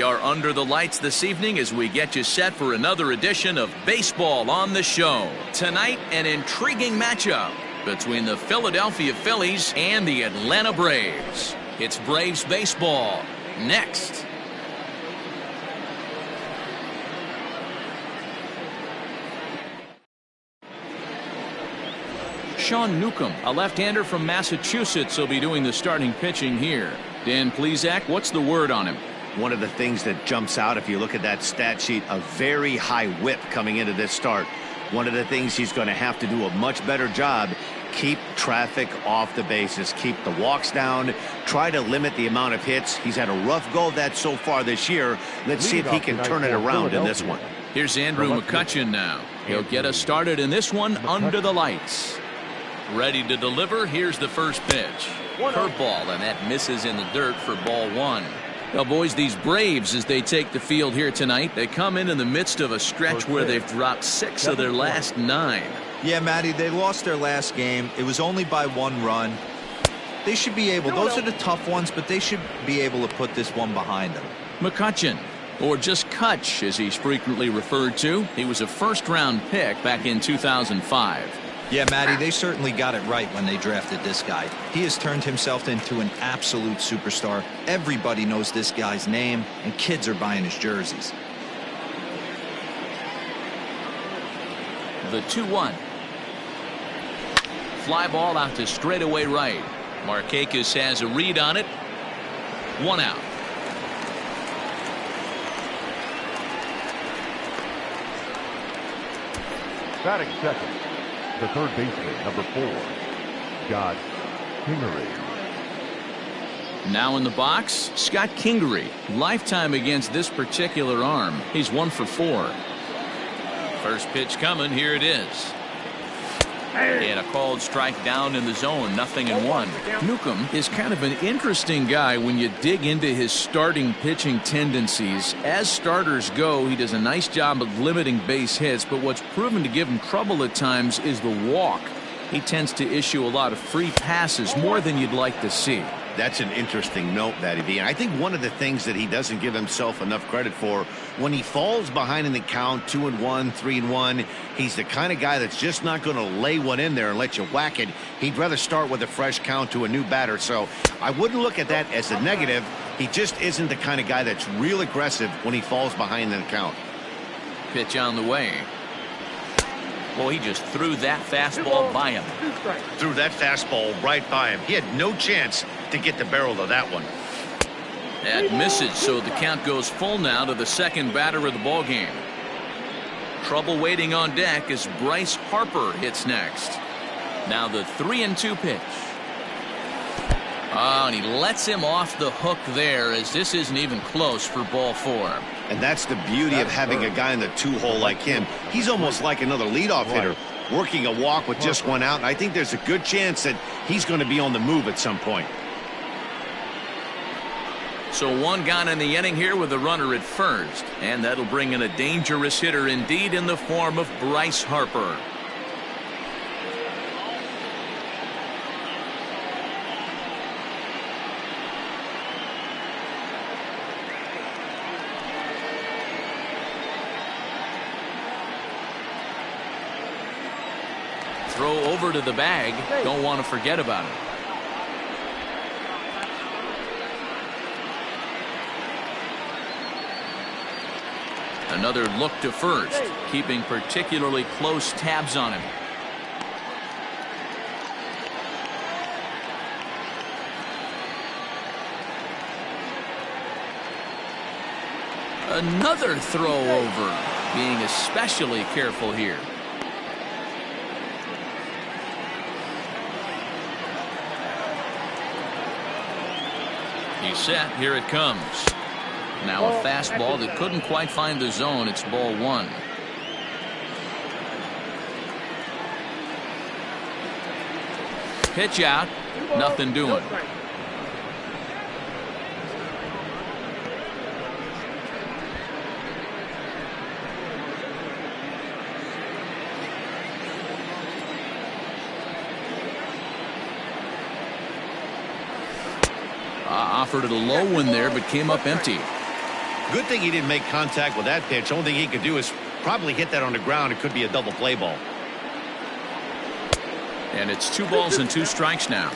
We are under the lights this evening as we get you set for another edition of Baseball on the Show. Tonight, an intriguing matchup between the Philadelphia Phillies and the Atlanta Braves. It's Braves baseball next. Shawn Newcomb, a left-hander from Massachusetts, will be doing the starting pitching here. Dan Plesac, what's the word on him? One of the things that jumps out if you look at that stat sheet, a very high whip coming into this start. One of the things he's going to have to do a much better job, keep traffic off the bases, keep the walks down, try to limit the amount of hits. He's had a rough go of that so far this year. Let's see if he can turn it around in this one. Here's Andrew Mccutchen now. He'll get us started in this one under the lights. Ready to deliver. Here's the first pitch. Curveball, and that misses in the dirt for ball one. Well, boys, these Braves, as they take the field here tonight, they come in the midst of a stretch where they've dropped 6 of their last 9. Yeah, Matty, they lost their last game. It was only by 1 run. They should be able, those are the tough ones, but they should be able to put this one behind them. Mccutchen, or just Kutch, as he's frequently referred to. He was a first-round pick back in 2005. Yeah, Matty, they certainly got it right when they drafted this guy. He has turned himself into an absolute superstar. Everybody knows this guy's name, and kids are buying his jerseys. The 2-1. Fly ball out to straightaway right. Markakis has a read on it. 1 out. Batting second, the third baseman, number 4, Scott Kingery. Now in the box, Scott Kingery. Lifetime against this particular arm. He's 1 for 4. First pitch coming. Here it is. And a called strike down in the zone. 0-1. Newcomb is kind of an interesting guy when you dig into his starting pitching tendencies. As starters go, he does a nice job of limiting base hits, but what's proven to give him trouble at times is the walk. He tends to issue a lot of free passes, more than you'd like to see. That's an interesting note, Matty V. And I think one of the things that he doesn't give himself enough credit for, when he falls behind in the count, 2-1, 3-1, he's the kind of guy that's just not going to lay one in there and let you whack it. He'd rather start with a fresh count to a new batter. So I wouldn't look at that as a negative. He just isn't the kind of guy that's real aggressive when he falls behind in the count. Pitch on the way. Well, he just threw that fastball by him. Threw that fastball right by him. He had no chance to get the barrel of that one. That misses, so the count goes full now to the second batter of the ballgame. Trouble waiting on deck as Bryce Harper hits next. Now the 3-2 pitch. Oh, and he lets him off the hook there, as this isn't even close for ball 4. And that's the beauty of having a guy in the 2-hole like him. He's almost like another leadoff hitter, working a walk with just 1 out. And I think there's a good chance that he's going to be on the move at some point. So 1 gone in the inning here with a runner at first. And that'll bring in a dangerous hitter indeed in the form of Bryce Harper. Throw over to the bag. Don't want to forget about it. Another look to first, keeping particularly close tabs on him. Another throw over, being especially careful here. He's set. Here it comes. Now a fastball that couldn't quite find the zone. It's ball 1. Pitch out. Nothing doing. Offered it a low one there, but came up empty. Good thing he didn't make contact with that pitch. Only thing he could do is probably hit that on the ground. It could be a double play ball. And it's 2 balls and 2 strikes now.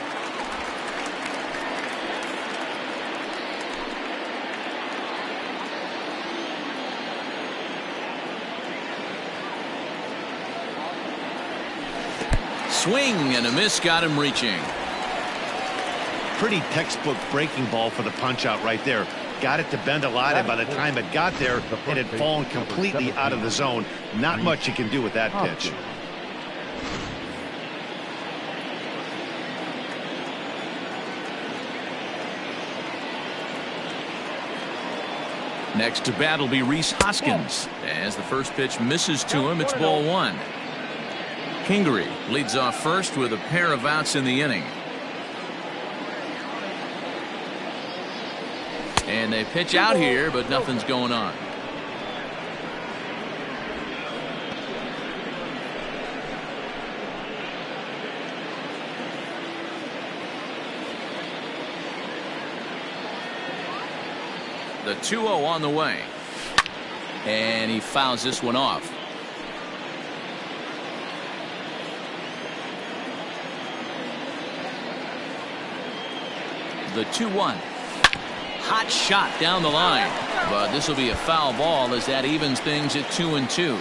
Swing and a miss got him reaching. Pretty textbook breaking ball for the punch out right there. Got it to bend a lot, and by the time it got there, it had fallen completely out of the zone. Not much you can do with that pitch. Next to bat will be Rhys Hoskins. As the first pitch misses to him, it's ball 1. Kingery leads off first with a pair of outs in the inning. And they pitch out here, but nothing's going on. The 2-0 on the way. And he fouls this one off. The 2-1. Hot shot down the line. But this will be a foul ball as that evens things at 2-2.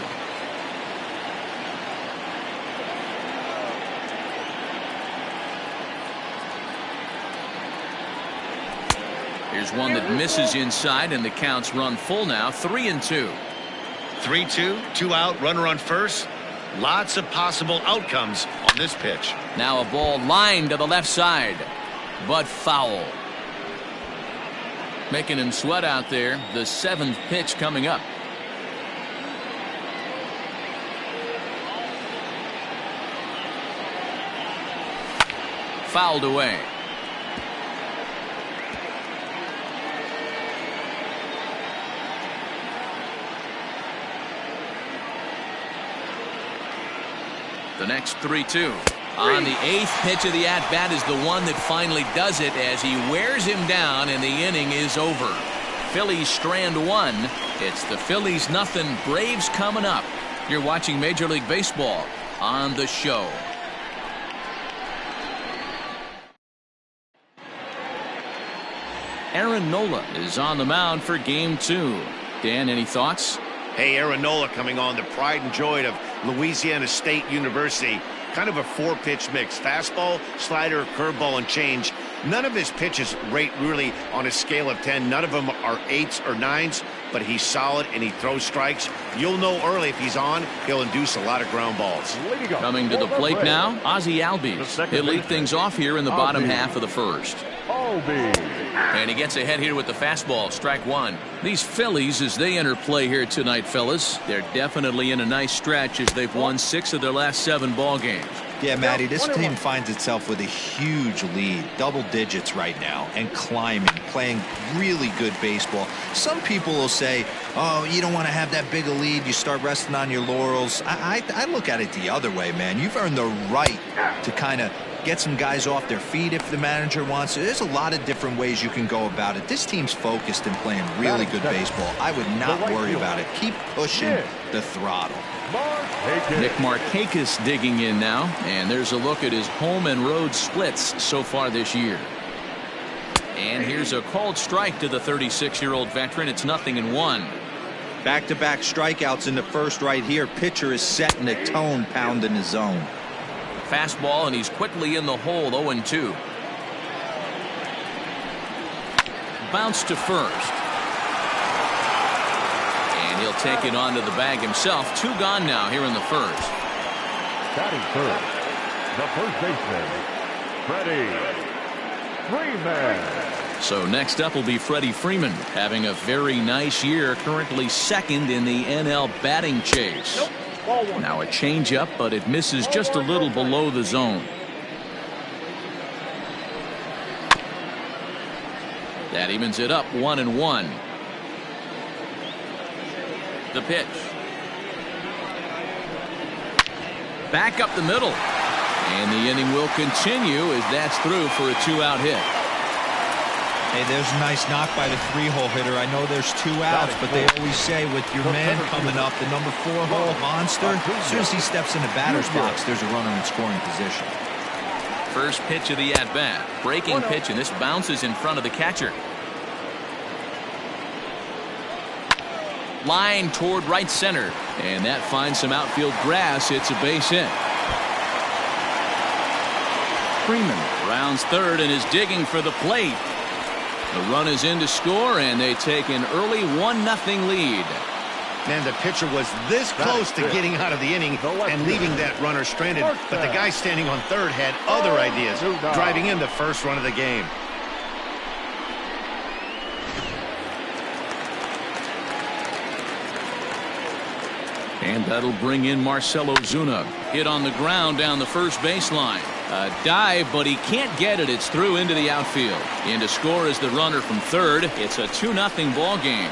Here's one that misses inside, and the counts run full now. 3-2. 3-2, 2 out, runner on first. Lots of possible outcomes on this pitch. Now a ball lined to the left side, but foul. Making him sweat out there. The 7th pitch coming up. Fouled away. The next 3-2. On the 8th pitch of the at-bat is the one that finally does it as he wears him down, and the inning is over. Phillies strand 1. It's the Phillies nothing, Braves coming up. You're watching Major League Baseball on the show. Aaron Nola is on the mound for game 2. Dan, any thoughts? Hey, Aaron Nola coming on, the pride and joy of Louisiana State University. Kind of a 4-pitch mix. Fastball, slider, curveball, and change. None of his pitches rate really on a scale of 10. None of them are 8s or 9s, but he's solid and he throws strikes. You'll know early if he's on, he'll induce a lot of ground balls. Coming to the plate now, Ozzie Albies. He'll lead things off here in the bottom half of the first. And he gets ahead here with the fastball. Strike 1. These Phillies, as they enter play here tonight, fellas, they're definitely in a nice stretch as they've won 6 of their last 7 ball games. Yeah, Matty, this team finds itself with a huge lead, double digits right now, and climbing, playing really good baseball. Some people will say, oh, you don't want to have that big a lead, you start resting on your laurels. I look at it the other way, man. You've earned the right to kind of get some guys off their feet if the manager wants to. There's a lot of different ways you can go about it. This team's focused and playing really good baseball. I would not worry about it. Keep pushing the throttle. Nick Markakis digging in now, and there's a look at his home and road splits so far this year. And here's a called strike to the 36-year-old veteran. It's 0-1. Back-to-back strikeouts in the first right here. Pitcher is setting the tone, pounding the zone. Fastball, and he's quickly in the hole. 0-2. Bounce to first. And he'll take it onto the bag himself. 2 gone now here in the first. Batting first, the first baseman, Freddie Freeman. So next up will be Freddie Freeman, having a very nice year, currently 2nd in the NL batting chase. Now a changeup, but it misses just a little below the zone. That evens it up, 1-1. The pitch. Back up the middle. And the inning will continue as that's through for a 2-out hit. Hey, there's a nice knock by the 3-hole hitter. I know there's 2 outs, but they always say with your man coming up, the number 4-hole monster, as soon as he steps in the batter's box, there's a runner in scoring position. First pitch of the at-bat. Breaking pitch, and this bounces in front of the catcher. Line toward right center, and that finds some outfield grass. It's a base hit. Freeman rounds third and is digging for the plate. The run is in to score, and they take an early 1-0 lead. Man, the pitcher was this close to getting out of the inning and leaving that runner stranded, but the guy standing on third had other ideas, driving in the first run of the game. And that'll bring in Marcell Ozuna. Hit on the ground down the first baseline. A dive, but he can't get it. It's through into the outfield. In to score is the runner from third. It's a 2-0 ball game.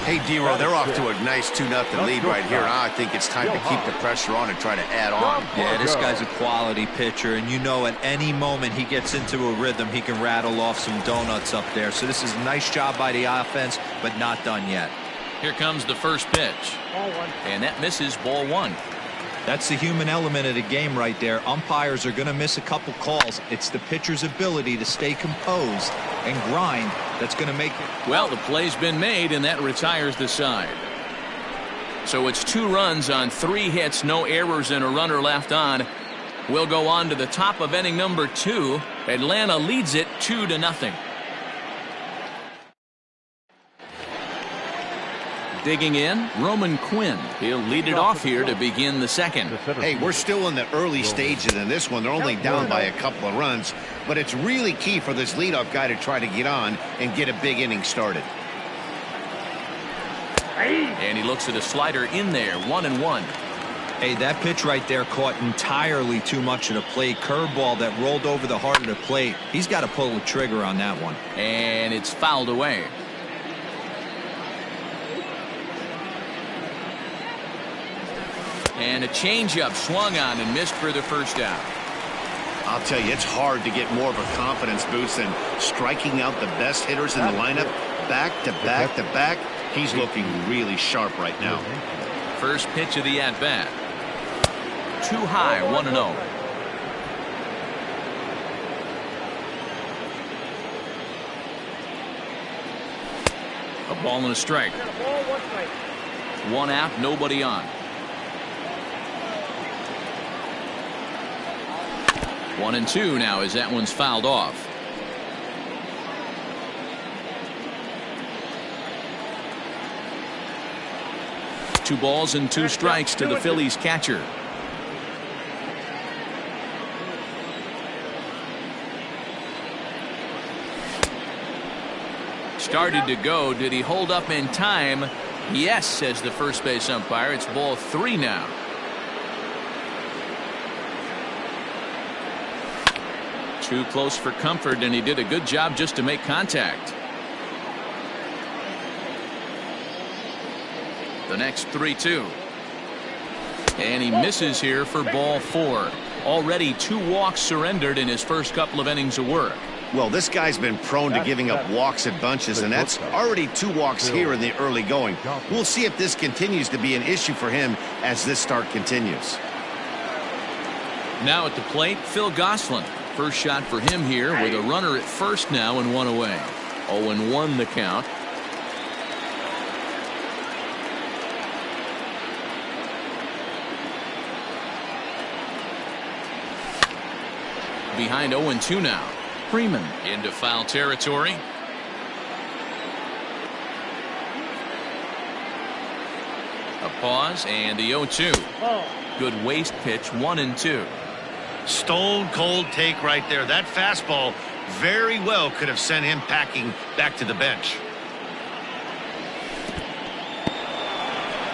Hey, D-Row, they're off to a nice 2-0 lead right here. I think it's time to keep the pressure on and try to add on. Yeah, this guy's a quality pitcher, and you know at any moment he gets into a rhythm, he can rattle off some donuts up there. So this is a nice job by the offense, but not done yet. Here comes the first pitch. And that misses, ball 1. That's the human element of the game right there. Umpires are going to miss a couple calls. It's the pitcher's ability to stay composed and grind that's going to make it. Well, the play's been made, and that retires the side. So it's 2 runs on 3 hits, no errors, and a runner left on. We'll go on to the top of inning number 2. Atlanta leads it 2-0. Digging in, Roman Quinn. He'll lead it off here to begin the second. Hey, we're still in the early stages in this one. They're only down by a couple of runs, but it's really key for this leadoff guy to try to get on and get a big inning started. And he looks at a slider in there, 1-1. Hey, that pitch right there caught entirely too much of the plate. Curveball that rolled over the heart of the plate. He's got to pull the trigger on that one. And it's fouled away. And a changeup swung on and missed for the first out. I'll tell you, it's hard to get more of a confidence boost than striking out the best hitters in the lineup back to back to back. He's looking really sharp right now. First pitch of the at-bat. Too high, 1-0. A ball and a strike. 1 out, nobody on. 1-2 now as that one's fouled off. Two balls and 2 strikes to the Phillies catcher. Started to go. Did he hold up in time? Yes, says the first base umpire. It's ball 3 now. Too close for comfort, and he did a good job just to make contact. The next 3-2. And he misses here for ball 4. Already 2 walks surrendered in his first couple of innings of work. Well, this guy's been prone to giving up walks at bunches, and that's already 2 walks here in the early going. We'll see if this continues to be an issue for him as this start continues. Now at the plate, Phil Gosselin. First shot for him here with a runner at first now and 1 away. 0-1 the count. Behind 0-2 now. Freeman into foul territory. A pause and the 0-2. Good waste pitch, 1-2. Stone cold take right there. That fastball very well could have sent him packing back to the bench.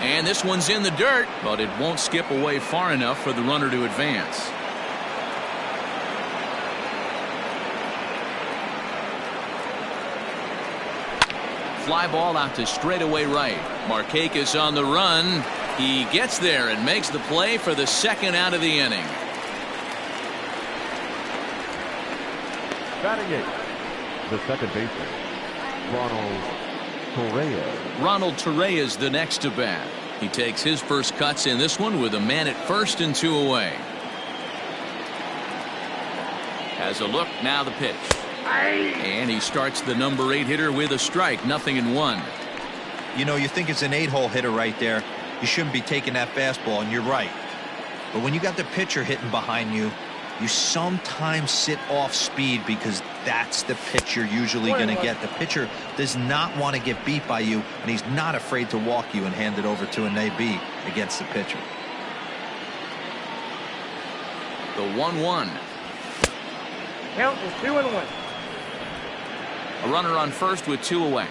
And this one's in the dirt, but it won't skip away far enough for the runner to advance. Fly ball out to straightaway right. Markakis on the run. He gets there and makes the play for the second out of the inning. Batting 8, the second baseman, Ronald Turay. Ronald Turay is the next to bat. He takes his first cuts in this one with a man at first and 2 away. Has a look, now the pitch. And he starts the number 8 hitter with a strike, 0-1. You know, you think it's an 8-hole hitter right there. You shouldn't be taking that fastball, and you're right. But when you got the pitcher hitting behind you, you sometimes sit off speed because that's the pitch you're usually going to get. The pitcher does not want to get beat by you, and he's not afraid to walk you and hand it over to an AB against the pitcher. The 1-1. Count is 2-1. A runner on first with 2 away.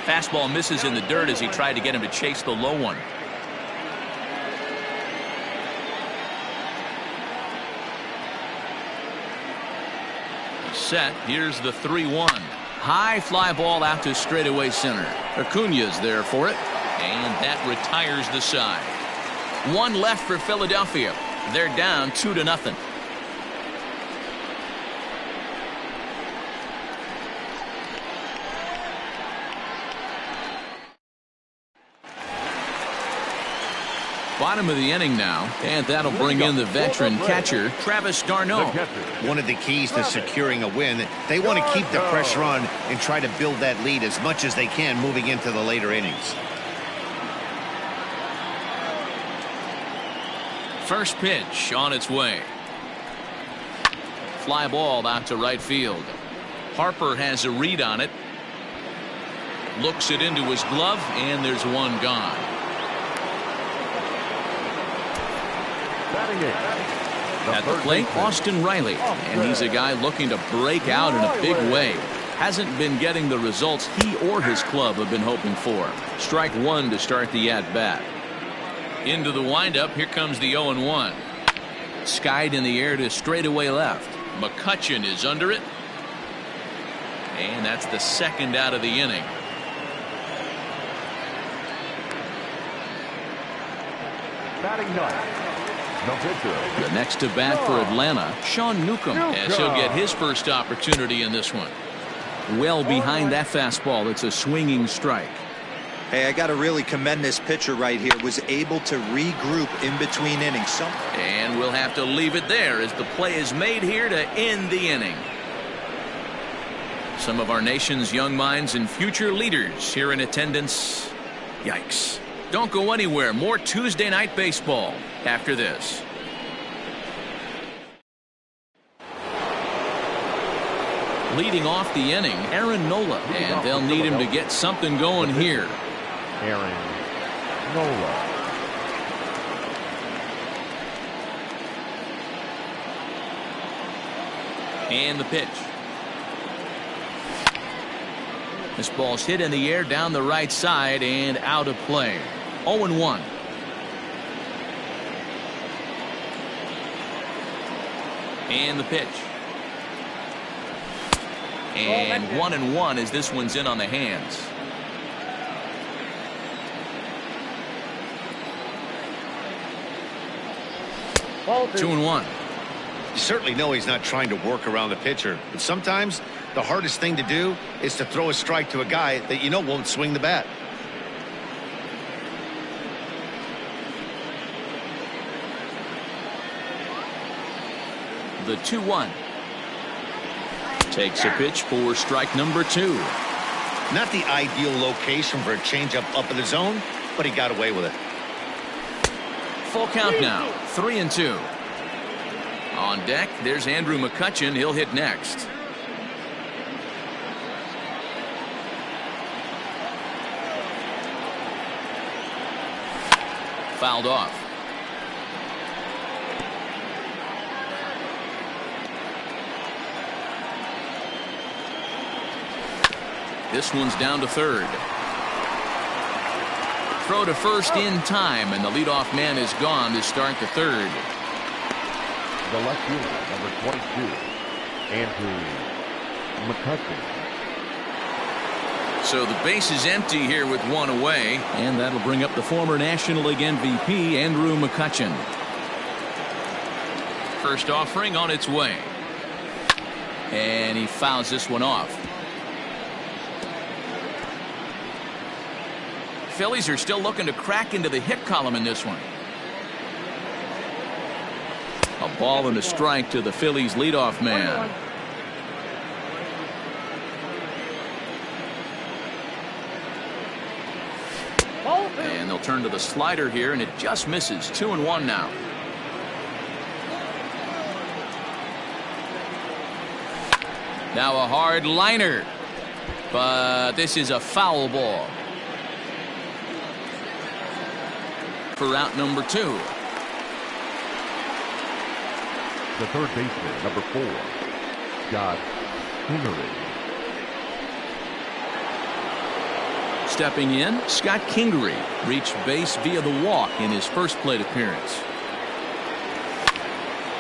Fastball misses in the dirt as he tried to get him to chase the low one. Set. Here's the 3-1. High fly ball out to straightaway center. Acuna's there for it, and that retires the side. 1 left for Philadelphia. They're down 2-0. Bottom of the inning now, and that'll bring in the veteran catcher, Travis d'Arnaud. One of the keys to securing a win, they want to keep the pressure on and try to build that lead as much as they can moving into the later innings. First pitch on its way. Fly ball out to right field. Harper has a read on it. Looks it into his glove, and there's one gone. At the plate, Austin Riley, and he's a guy looking to break out in a big way. Hasn't been getting the results he or his club have been hoping for. Strike 1 to start the at-bat. Into the windup, here comes the 0-1. Skied in the air to straightaway left. Mccutchen is under it. And that's the second out of the inning. Batting ninth. The next to bat for Atlanta, Shawn Newcomb, as he'll get his first opportunity in this one. Well behind that fastball, it's a swinging strike. Hey, I got to really commend this pitcher right here. Was able to regroup in between innings. And we'll have to leave it there as the play is made here to end the inning. Some of our nation's young minds and future leaders here in attendance. Yikes. Don't go anywhere. More Tuesday Night Baseball after this. Leading off the inning, Aaron Nola, and they'll need him to get something going here. Aaron Nola. And the pitch. This ball's hit in the air down the right side and out of play. 0-1. And the pitch. And 1-1 as this one's in on the hands. Ball 2-1. You certainly know he's not trying to work around the pitcher, but sometimes the hardest thing to do is to throw a strike to a guy that you know won't swing the bat. The 2-1. Takes a pitch for strike number 2. Not the ideal location for a changeup up in the zone, but he got away with it. Full count now. 3-2. On deck, there's Andrew McCutchen. He'll hit next. Fouled off. This one's down to third. Throw to first in time, and the leadoff man is gone to start the third. The left fielder, number 22, Andrew Mccutchen. So the base is empty here with one away, and that'll bring up the former National League MVP, Andrew McCutchen. First offering on its way. And he fouls this one off. Phillies are still looking to crack into the hit column in this one. A ball and a strike to the Phillies leadoff man. And they'll turn to the slider here, and it just misses. 2-1 now. Now a hard liner, but this is a foul ball. For out number 2. The third baseman, number 4, Gosselin. Stepping in, Scott Kingery reached base via the walk in his first plate appearance.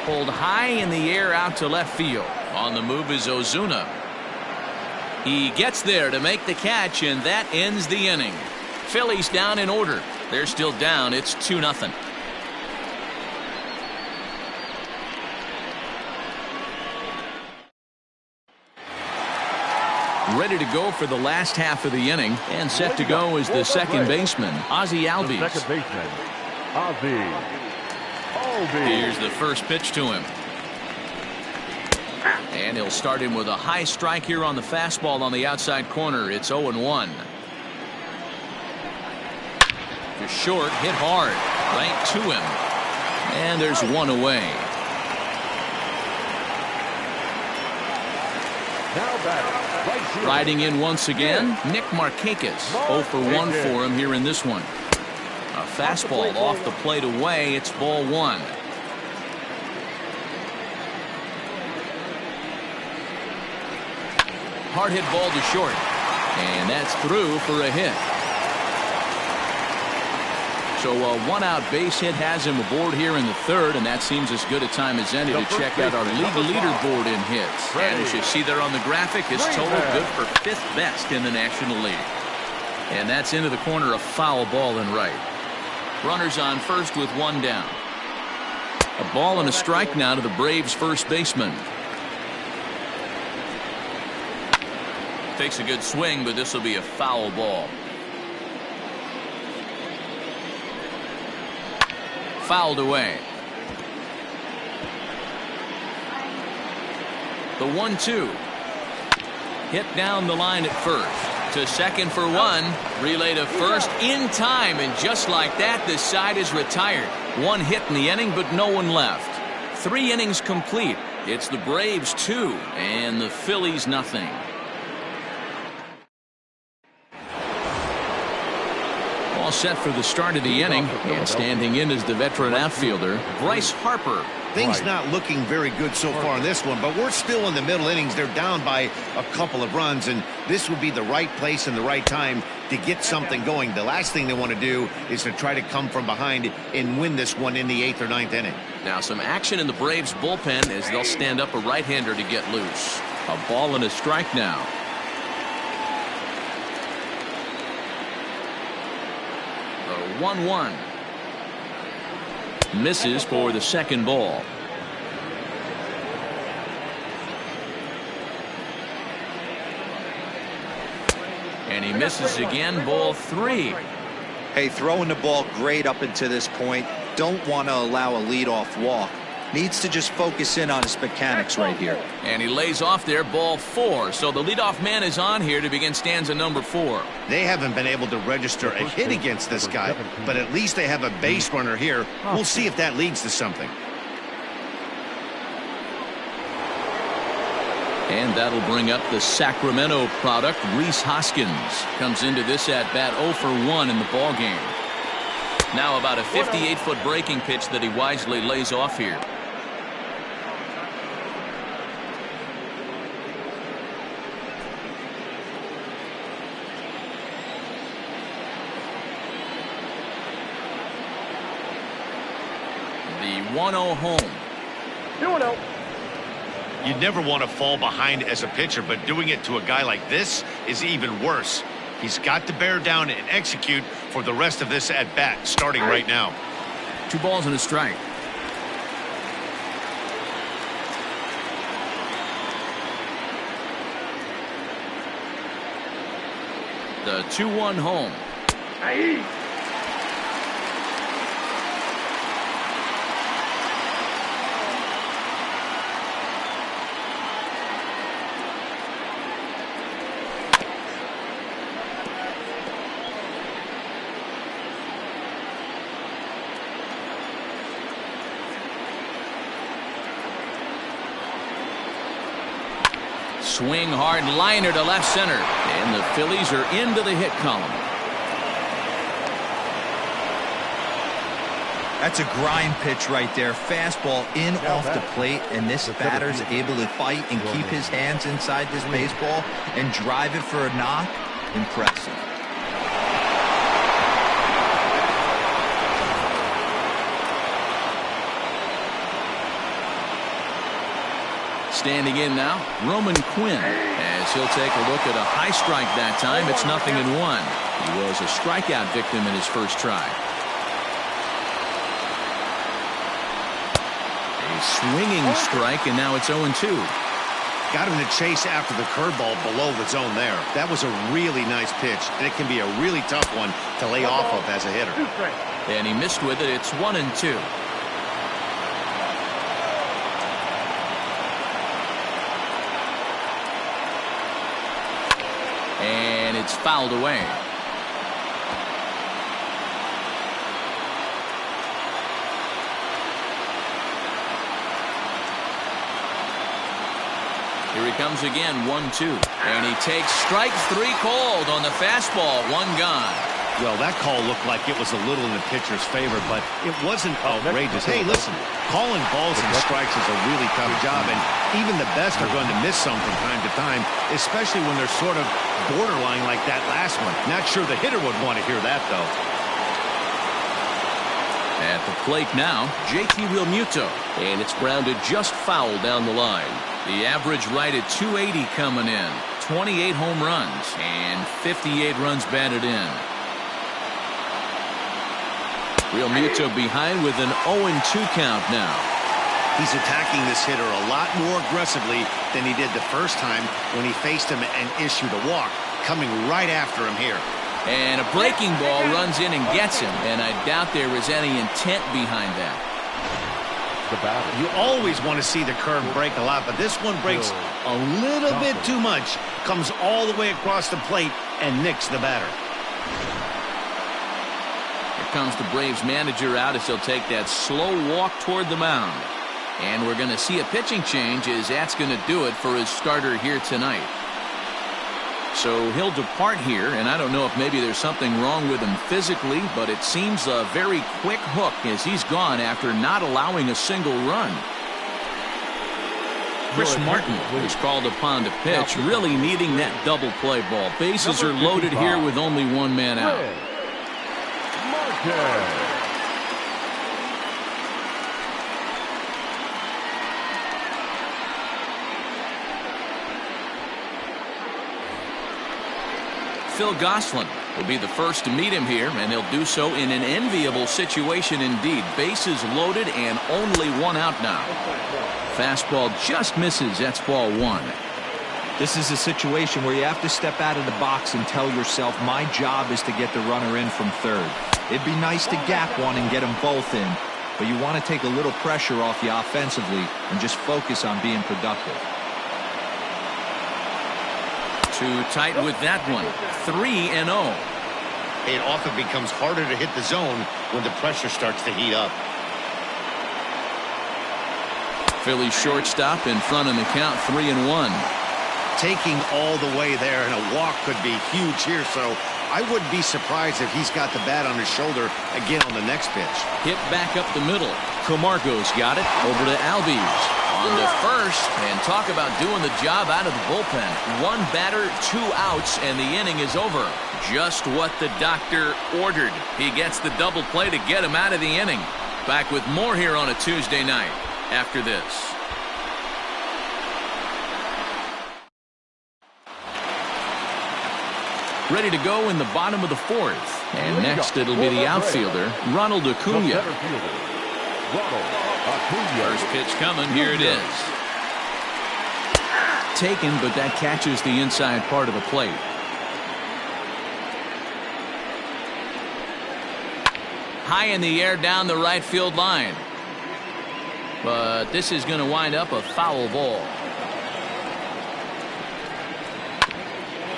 Pulled high in the air out to left field. On the move is Ozuna. He gets there to make the catch, and that ends the inning. Phillies down in order. They're still down. It's 2-0. Ready to go for the last half of the inning, and set to go is the second baseman, Ozzie Albies. The second baseman, Ozzie Albies. Here's the first pitch to him. And he'll start him with a high strike here on the fastball on the outside corner. It's 0-1. To short, hit hard, right to him. And there's one away. Now batting. Riding in once again, Nick Markakis. 0 for 1 for him here in this one. A fastball off the plate away. It's ball 1. Hard hit ball to short. And that's through for a hit. So a 1-out base hit has him aboard here in the third, and that seems as good a time as any to check out our league leaderboard in hits. And as you see there on the graphic, his total good for 5th best in the National League. And that's into the corner, a foul ball and right. Runners on first with 1 down. A ball and a strike now to the Braves first baseman. Takes a good swing, but this will be a foul ball. Fouled away. The 1-2. Hit down the line at first. To second for 1. Relay to first in time, and just like that, the side is retired. 1 hit in the inning, but no one left. 3 innings complete. It's the Braves 2 and the Phillies nothing. All set for the start of the inning, and standing in is the veteran outfielder, Bryce Harper. Things not looking very good so far in this one, but we're still in the middle innings. They're down by a couple of runs, and this would be the right place and the right time to get something going. The last thing they want to do is to try to come from behind and win this one in the 8th or 9th inning. Now some action in the Braves bullpen as they'll stand up a right-hander to get loose. A ball and a strike now. The 1-1. Misses for the second ball. And he misses again, ball 3. Hey, throwing the ball great up until this point. Don't want to allow a leadoff walk. Needs to just focus in on his mechanics right here. And he lays off there, ball 4. So the leadoff man is on here to begin stanza number 4. They haven't been able to register a hit against this guy, but at least they have a base runner here. We'll see if that leads to something. And that'll bring up the Sacramento product, Rhys Hoskins. Comes into this at bat 0 for 1 in the ball game. Now about a 58-foot breaking pitch that he wisely lays off here. The 1-0 home. 2-0. You'd never want to fall behind as a pitcher, but doing it to a guy like this is even worse. He's got to bear down and execute for the rest of this at bat, starting right now. 2 balls and a strike. The 2-1 home. Swing hard liner to left center. And the Phillies are into the hit column. That's a grind pitch right there. Fastball in off the plate, and this batter's able to fight and keep his hands inside this baseball and drive it for a knock. Impressive. Standing in now, Roman Quinn, as he'll take a look at a high strike that time. It's 0-1. He was a strikeout victim in his first try. A swinging strike, and now it's 0-2. Got him to chase after the curveball below the zone there. That was a really nice pitch, and it can be a really tough one to lay off of as a hitter. And he missed with it. It's 1-2. And it's fouled away. Here he comes again, 1-2. And he takes strike 3 called on the fastball, 1 gone. Well, that call looked like it was a little in the pitcher's favor, but it wasn't outrageous. Hey, listen, calling balls and strikes is a really tough job, and even the best are going to miss some from time to time, especially when they're sort of borderline like that last one. Not sure the hitter would want to hear that, though. At the plate now, JT Realmuto, and it's grounded just foul down the line. The average right at 280 coming in, 28 home runs, and 58 runs batted in. Realmuto behind with an 0-2 count now. He's attacking this hitter a lot more aggressively than he did the first time when he faced him and issued a walk, coming right after him here. And a breaking ball runs in and gets him, and I doubt there was any intent behind that. You always want to see the curve break a lot, but this one breaks a little bit too much, comes all the way across the plate and nicks the batter. Comes the Braves manager out as he'll take that slow walk toward the mound. And we're going to see a pitching change as that's going to do it for his starter here tonight. So he'll depart here, and I don't know if maybe there's something wrong with him physically, but it seems a very quick hook as he's gone after not allowing a single run. Chris Martin was called upon to pitch, really needing that double play ball. Bases are loaded here with only 1 man out. Phil Gosselin will be the first to meet him here, and he'll do so in an enviable situation indeed. Bases loaded and only 1 out now. Fastball just misses. That's ball 1. This is a situation where you have to step out of the box and tell yourself, my job is to get the runner in from third. It'd be nice to gap one and get them both in, but you want to take a little pressure off you offensively and just focus on being productive. Too tight with that one. 3-0. It often becomes harder to hit the zone when the pressure starts to heat up. Philly shortstop in front of the count, 3-1. Taking all the way there, and a walk could be huge here, so I wouldn't be surprised if he's got the bat on his shoulder again on the next pitch. Hit back up the middle. Camargo's got it over to Albies. On to first, and talk about doing the job out of the bullpen. 1 batter, 2 outs, and the inning is over. Just what the doctor ordered. He gets the double play to get him out of the inning. Back with more here on a Tuesday night after this. Ready to go in the bottom of the 4th. And next it'll be the outfielder, Ronald Acuna. First pitch coming. Here it is. Taken, but that catches the inside part of the plate. high in the air down the right field line. But this is going to wind up a foul ball.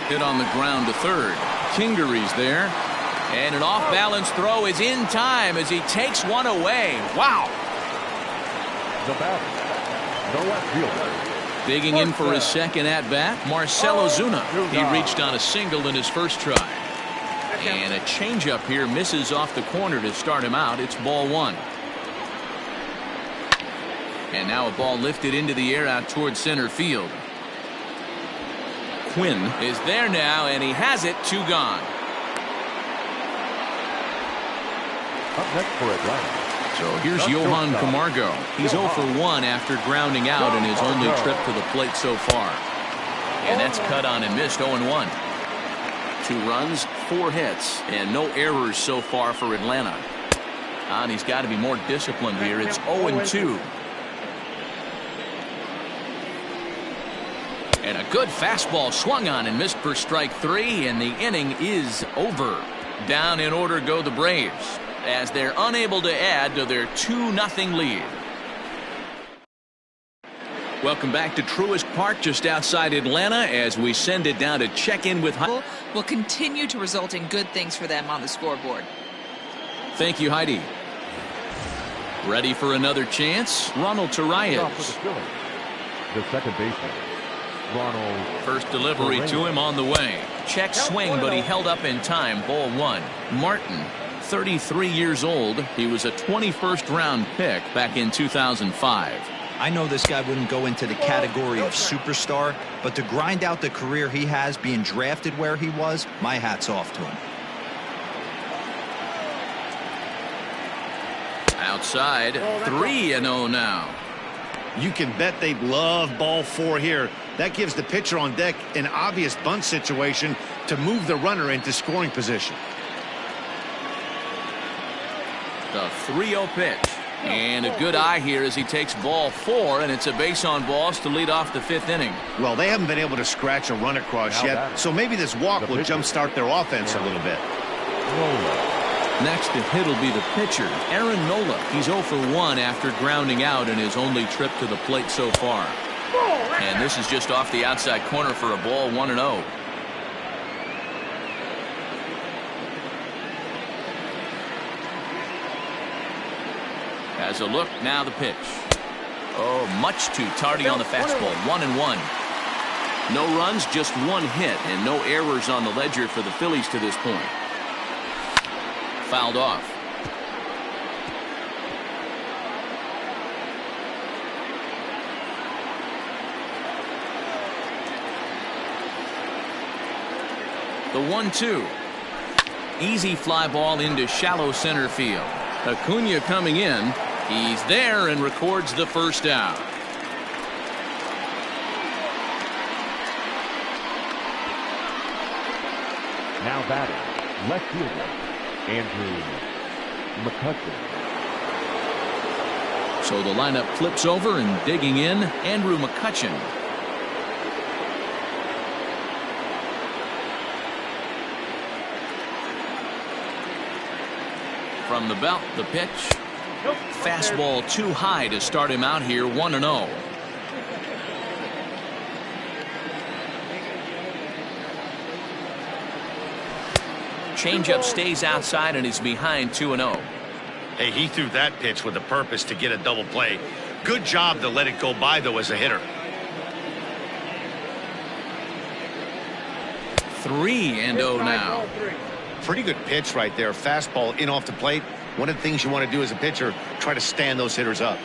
Hit on the ground to third. Kingery's there. And an off-balance throw is in time as he takes one away. Wow. The batter, the left fielder. Digging in for his second at-bat, Marcell Ozuna. He reached on a single in his first try. And a changeup here misses off the corner to start him out. It's ball one. And now a ball lifted into the air out towards center field. Quinn is there now, and he has it. 2 gone. Up next for Atlanta. So here's Johan Camargo. He's 0 for 1 after grounding out in his only trip to the plate so far. And that's cut on and missed. 0-1. 2 runs, 4 hits, and no errors so far for Atlanta. And he's got to be more disciplined here. It's 0-2. And a good fastball swung on and missed for strike 3, and the inning is over. Down in order go the Braves, as they're unable to add to their 2-0 lead. Welcome back to Truist Park just outside Atlanta as we send it down to check in with Heidi. Will continue to result in good things for them on the scoreboard. Thank you, Heidi. Ready for another chance? Ronald Turay is. The second baseman, Ronald. First delivery to him on the way. Check swing, but he held up in time. Ball 1. Martin, 33 years old. He was a 21st round pick back in 2005. I know this guy wouldn't go into the category of superstar, but to grind out the career he has being drafted where he was, my hat's off to him. Outside, 3-0 now. You can bet they'd love ball 4 here. That gives the pitcher on deck an obvious bunt situation to move the runner into scoring position. The 3-0 pitch. And a good eye here as he takes ball 4, and it's a base on balls to lead off the 5th inning. Well, they haven't been able to scratch a run across yet, so maybe this walk will jumpstart their offense a little bit. Next to hit will be the pitcher, Aaron Nola. He's 0 for 1 after grounding out in his only trip to the plate so far. And this is just off the outside corner for a ball. 1-0. As a look, now the pitch. Oh, much too tardy on the fastball. 1-1. No runs, just 1 hit, and no errors on the ledger for the Phillies to this point. Fouled off. The 1-2. Easy fly ball into shallow center field. Acuna coming in. He's there and records the first out. Now batting, left fielder, Andrew Mccutchen. So the lineup flips over, and digging in, Andrew Mccutchen. From the belt, the pitch. Fastball too high to start him out here. 1-0. Changeup stays outside and is behind. 2-0. Hey, he threw that pitch with a purpose to get a double play. Good job to let it go by, though, as a hitter. 3-0 now. Pretty good pitch right there. Fastball in off the plate. One of the things you want to do as a pitcher, try to stand those hitters up.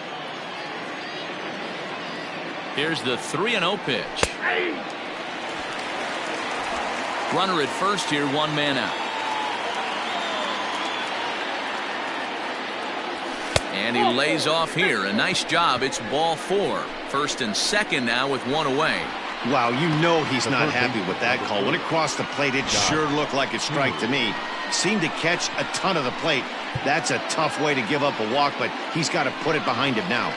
Here's the 3-0 pitch. Runner at first here, 1 man out. And he lays off here. A nice job. It's ball 4. First and second now with 1 away. Wow, you know he's not happy with that call. When it crossed the plate, it sure looked like a strike to me. Seemed to catch a ton of the plate. That's a tough way to give up a walk, but he's got to put it behind him now.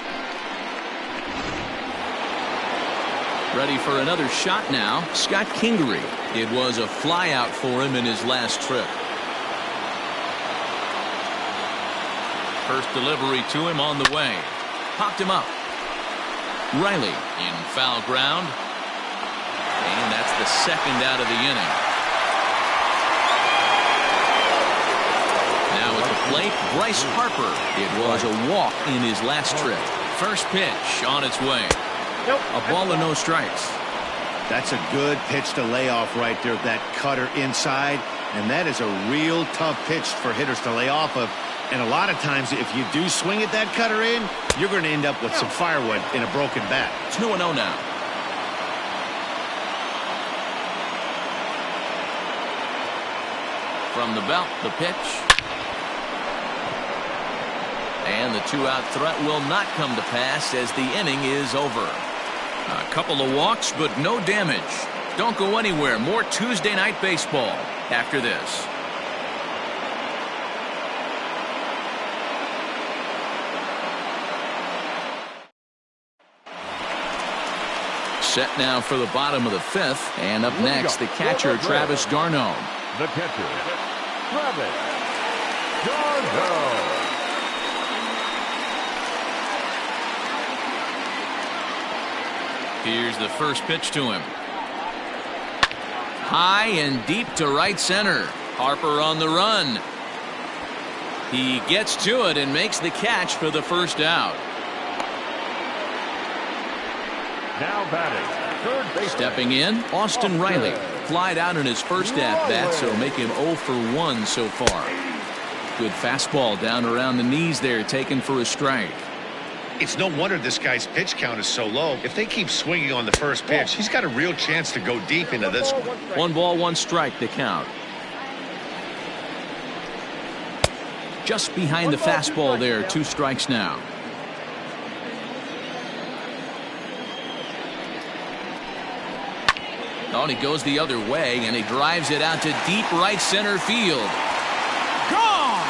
Ready for another shot now. Scott Kingery. It was a fly out for him in his last trip. First delivery to him on the way. Popped him up. Riley in foul ground. And that's the second out of the inning. Now at the plate, Bryce Harper. It was a walk in his last trip. First pitch on its way. A ball and no strikes. That's a good pitch to lay off right there. That cutter inside. And that is a real tough pitch for hitters to lay off of. And a lot of times, if you do swing at that cutter in, you're going to end up with some firewood in a broken bat. 2-0 now. From the belt, the pitch. And the 2-out threat will not come to pass as the inning is over. A couple of walks, but no damage. Don't go anywhere. More Tuesday night baseball after this. Set now for the bottom of the fifth. And up next, the catcher, Travis d'Arnaud. The catcher, Travis d'Arnaud. Here's the first pitch to him. High and deep to right center. Harper on the run. He gets to it and makes the catch for the first out. Now batting, third base. Stepping in, Austin Riley. Flied out in his first at-bat, so make him 0 for 1 so far. Good fastball down around the knees there, taken for a strike. It's no wonder this guy's pitch count is so low. If they keep swinging on the first pitch, he's got a real chance to go deep into this one. 1 ball, 1 strike, the count. Just behind the fastball there, 2 strikes now. Oh, he goes the other way, and he drives it out to deep right center field. Gone!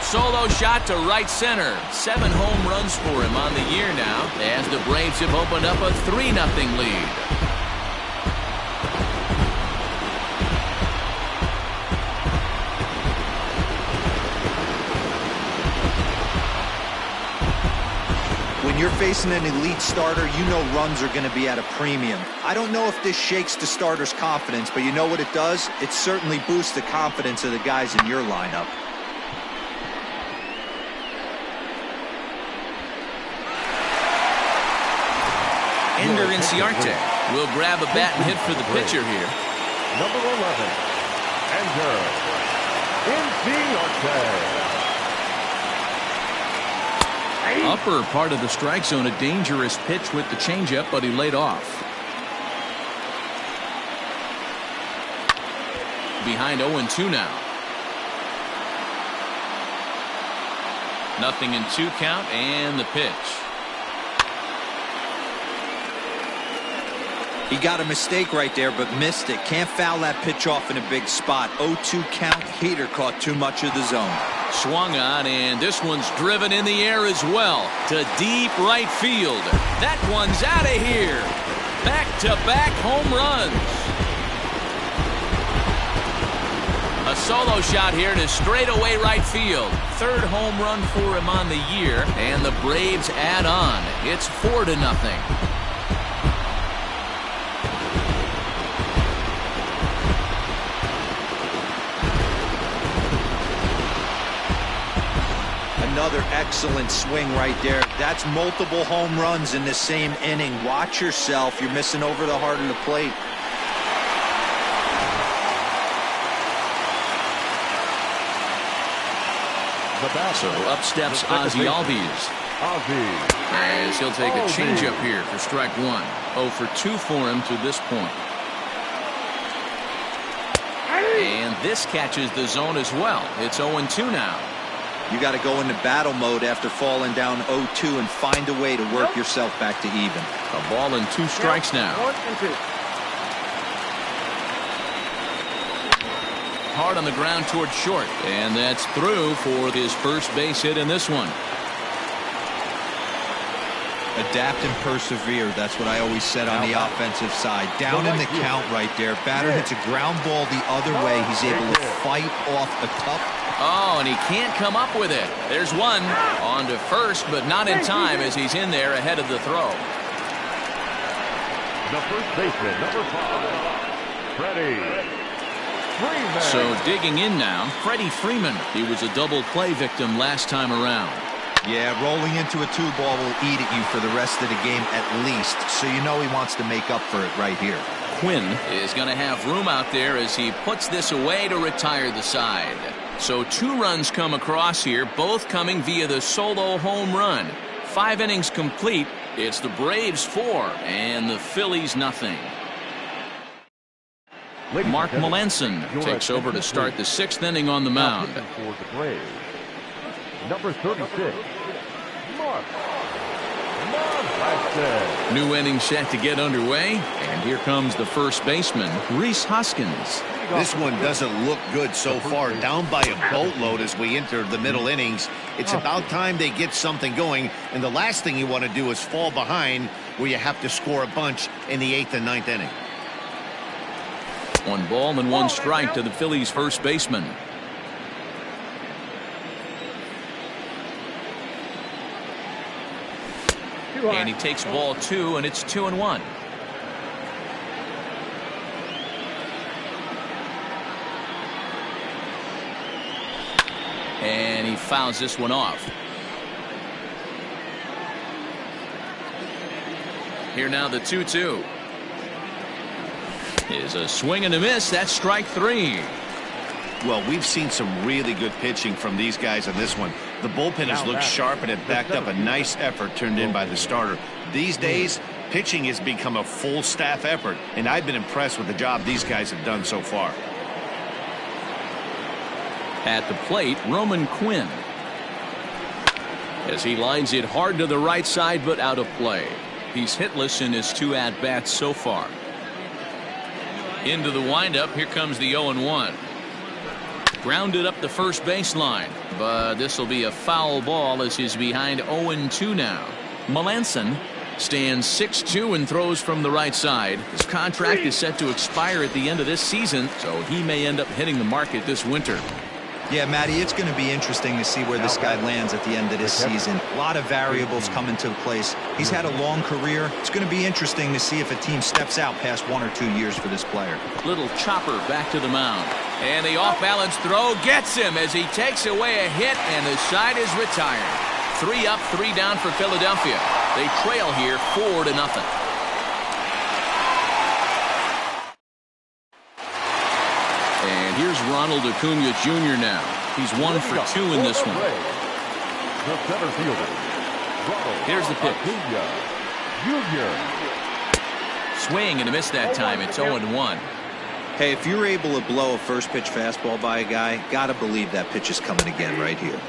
Solo shot to right center. 7 home runs for him on the year now, as the Braves have opened up a 3-0 lead. When you're facing an elite starter, you know runs are going to be at a premium. I don't know if this shakes the starter's confidence, but you know what it does? It certainly boosts the confidence of the guys in your lineup. Ender Inciarte will grab a bat and hit for the pitcher here. Number 11, Ender Inciarte. Upper part of the strike zone, a dangerous pitch with the changeup, but he laid off. Behind 0-2 now. 0-2 count, and the pitch. He got a mistake right there, but missed it. Can't foul that pitch off in a big spot. 0-2 count. Heater caught too much of the zone. Swung on, and this one's driven in the air as well to deep right field. That one's out of here. Back-to-back home runs. A solo shot here to straightaway right field. 3rd home run for him on the year, and the Braves add on. It's 4-0. Another excellent swing right there. That's multiple home runs in the same inning. Watch yourself. You're missing over the heart of the plate. So up steps Ozzie Albies. As he'll take a changeup here for strike 1. 0 for 2 for him to this point. And this catches the zone as well. It's 0-2 now. You got to go into battle mode after falling down 0-2 and find a way to work yourself back to even. A ball and 2 strikes now. 1-2. Hard on the ground towards short, and that's through for his first base hit in this one. Adapt and persevere. That's what I always said on the offensive side. Down in the count right there. Batter hits a ground ball the other way. He's able to fight off a tough. Oh, and he can't come up with it. There's one. On to first, but not in time as he's in there ahead of the throw. The first baseman, number 5, Freddie Freeman. So digging in now, Freddie Freeman. He was a double play victim last time around. Yeah, rolling into a 2-ball will eat at you for the rest of the game at least. So you know he wants to make up for it right here. Quinn is going to have room out there as he puts this away to retire the side. So 2 runs come across here, both coming via the solo home run. 5 innings complete. It's the Braves 4 and the Phillies nothing. Mark Mccutchen takes over to start the 6th inning on the mound. For the Braves, number 36, Mark Mccutchen. New inning set to get underway, and here comes the first baseman, Rhys Hoskins. This one doesn't look good so far. Down by a boatload as we enter the middle innings. It's about time they get something going, and the last thing you want to do is fall behind where you have to score a bunch in the 8th and 9th inning. 1 ball and 1 strike to the Phillies first baseman. And he takes ball 2, and it's 2-1. And he fouls this one off. Here now the 2-2. Is a swing and a miss. That's strike 3. Well, we've seen some really good pitching from these guys on this one. The bullpen has looked sharp and it backed up a nice effort turned in by the starter. These days, pitching has become a full staff effort, and I've been impressed with the job these guys have done so far. At the plate, Roman Quinn. As he lines it hard to the right side, but out of play. He's hitless in his 2 at-bats so far. Into the windup, here comes the 0-1. Grounded up the first baseline, but this will be a foul ball as he's behind 0-2 now. Mccutchen stands 6'2" and throws from the right side. His contract is set to expire at the end of this season, so he may end up hitting the market this winter. Yeah, Matty, it's going to be interesting to see where this guy lands at the end of this season. A lot of variables come into place. He's had a long career. It's going to be interesting to see if a team steps out past 1 or 2 years for this player. Little chopper back to the mound. And the off-balance throw gets him as he takes away a hit, and the side is retired. 3 up, 3 down for Philadelphia. They trail here 4-0. And here's Ronald Acuna Jr. now. He's 1 for 2 in this one. The center fielder, Ronald Here's the pitch. Acuna Jr. Swing and a miss that time. It's 0-1. Hey, if you're able to blow a first pitch fastball by a guy, gotta believe that pitch is coming again right here.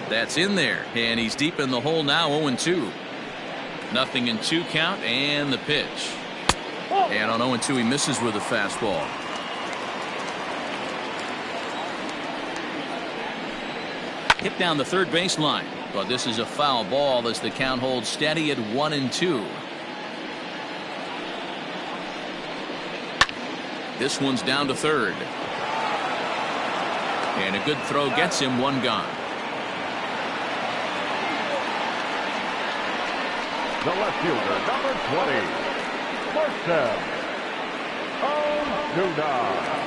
That's in there, and he's deep in the hole now. 0-2. Nothing in 2 count, and the pitch. And on 0-2, he misses with a fastball. Hit down the third baseline, but this is a foul ball as the count holds steady at 1-2. This one's down to third. And a good throw gets him 1 gone. The left fielder, number 20, Marcell Ozuna.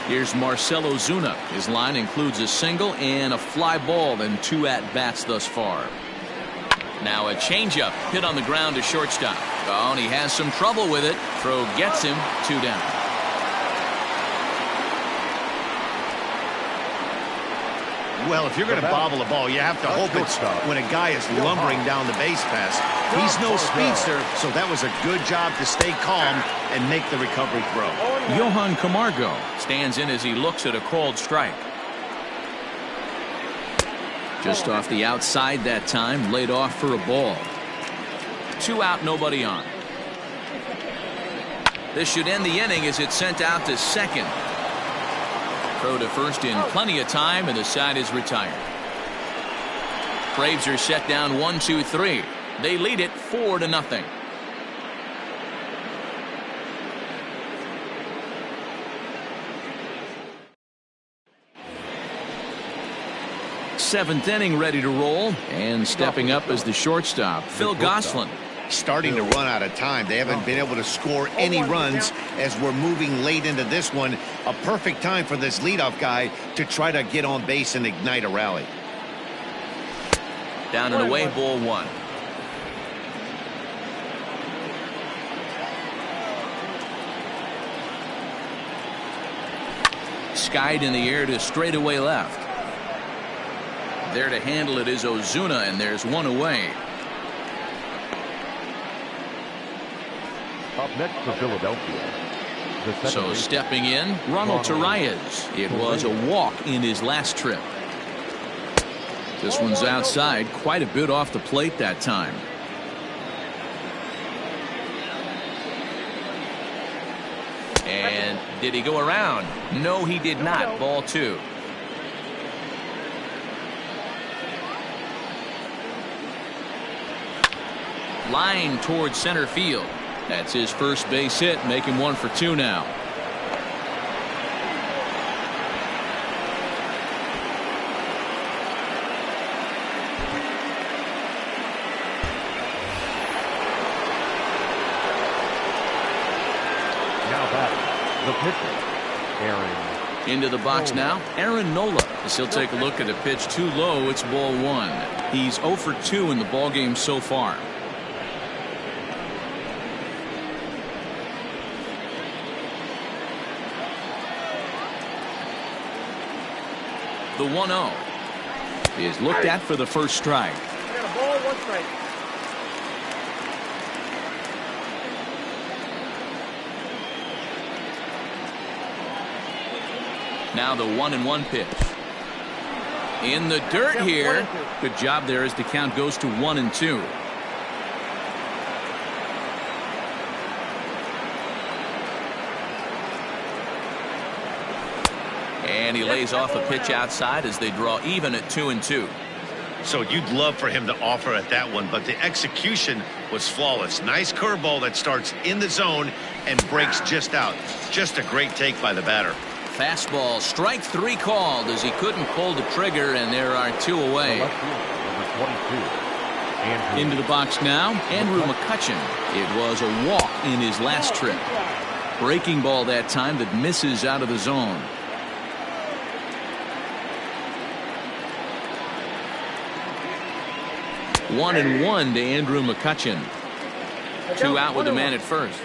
Here's Marcell Ozuna. His line includes a single and a fly ball and 2 at-bats thus far. Now a changeup hit on the ground to shortstop. Oh, and he has some trouble with it. Throw gets him 2 down. Well, if you're going to bobble a ball, you have to hope it's when a guy is lumbering down the base pass. He's no speedster, so that was a good job to stay calm and make the recovery throw. Johan Camargo stands in as he looks at a called strike. Just off the outside that time, laid off for a ball. 2 out, nobody on. This should end the inning as it's sent out to second. Throw to first in plenty of time, and the side is retired. Braves are set down 1-2-3. They lead it 4-0. Seventh inning ready to roll, and stepping up as the shortstop, Phil Gosselin. Starting to run out of time. They haven't been able to score any runs as we're moving late into this one. A perfect time for this leadoff guy to try to get on base and ignite a rally. Down and away, ball one. Skied in the air to straightaway left. There to handle it is Ozuna, and there's one away. Up next for Philadelphia. So stepping in, Ronald Turay. It was a walk in his last trip. This one's outside, quite a bit off the plate that time. And did he go around? No, he did not. Ball two. Line towards center field. That's his first base hit, making 1 for 2 now. Now back, the pitcher, Aaron. Into the box now, Aaron Nola. As he'll take a look at a pitch too low, it's ball one. He's 0 for 2 in the ballgame so far. The 1-0 is looked at for the first strike. Got a ball, 1 strike. Now the 1-1 pitch. In the dirt here. Good job there as the count goes to 1-2. And he lays off a pitch outside as they draw even at 2-2. So you'd love for him to offer at that one, but the execution was flawless. Nice curveball that starts in the zone and breaks just out. Just a great take by the batter. Fastball, strike 3 called as he couldn't pull the trigger, and there are 2 away. Into the box now, Andrew McCutchen. It was a walk in his last trip. Breaking ball that time that misses out of the zone. One and one to Andrew McCutchen. 2 out with the man at first.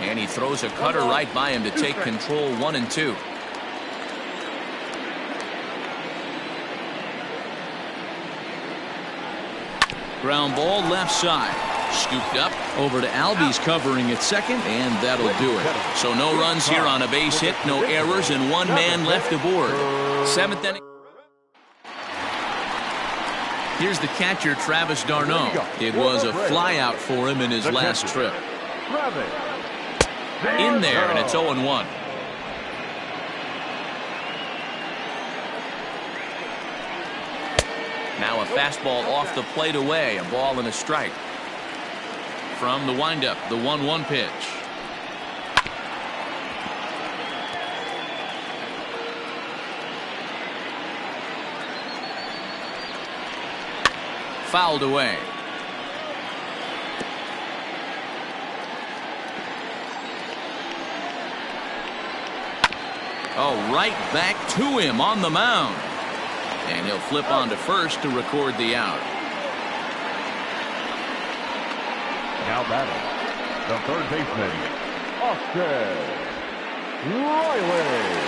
And he throws a cutter right by him to take control. 1-2. Ground ball left side. Scooped up over to Albies covering at second, and that'll do it. So no runs here on a base hit, no errors, and 1 man left aboard. 7th inning. Here's the catcher, Travis d'Arnaud. It was a flyout for him in his last trip. In there, and it's 0-1. Now a fastball off the plate away, a ball and a strike. From the windup, the 1-1 pitch. Fouled away. Oh, right back to him on the mound. And he'll flip on to first to record the out. Now batting, the third baseman, Austin Riley.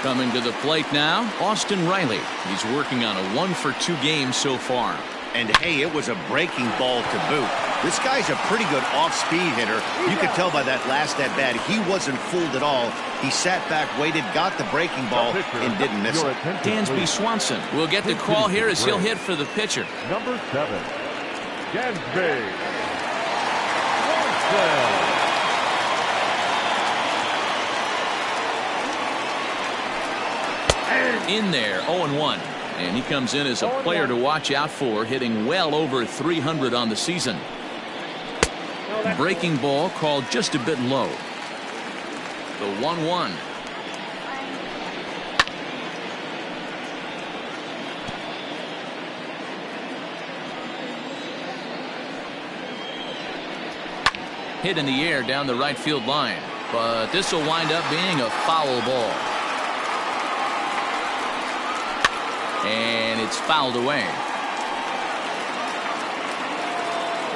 Coming to the plate now, Austin Riley. He's working on a 1 for 2 game so far. And hey, it was a breaking ball to boot. This guy's a pretty good off-speed hitter. You could tell by that last at-bat he wasn't fooled at all. He sat back, waited, got the breaking ball, and didn't miss it. Dansby Swanson will get the call here as he'll hit for the pitcher. Number 7, Dansby Swanson. In there, 0-1. And he comes in as a player to watch out for, hitting well over 300 on the season. Breaking ball called just a bit low. The 1-1. Hit in the air down the right field line, but this will wind up being a foul ball. And it's fouled away.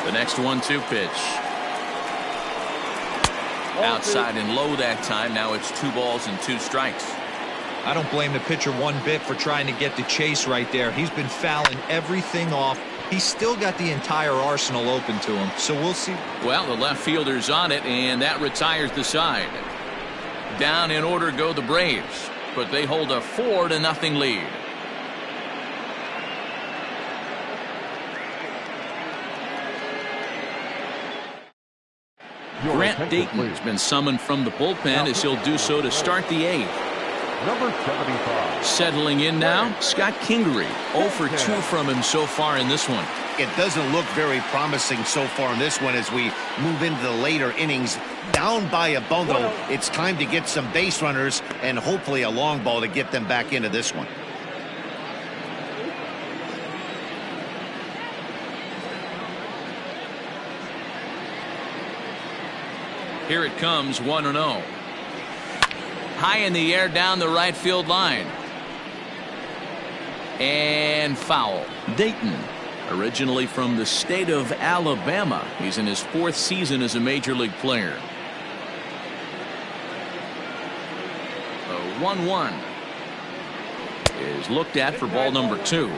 The next 1-2 pitch. Outside and low that time. Now it's 2 balls and 2 strikes. I don't blame the pitcher one bit for trying to get the chase right there. He's been fouling everything off. He's still got the entire arsenal open to him, so we'll see. Well, the left fielder's on it, and that retires the side. Down in order go the Braves, but they hold a 4-0 lead. Grant Dayton has been summoned from the bullpen as he'll do so to start the 8th. Number 75. Settling in now, Scott Kingery. 0 for 2 from him so far in this one. It doesn't look very promising so far in this one as we move into the later innings. Down by a bundle, it's time to get some base runners and hopefully a long ball to get them back into this one. Here it comes, 1-0. High in the air down the right field line. And foul. Dayton, originally from the state of Alabama. He's in his 4th season as a major league player. The 1-1 is looked at for ball number 2.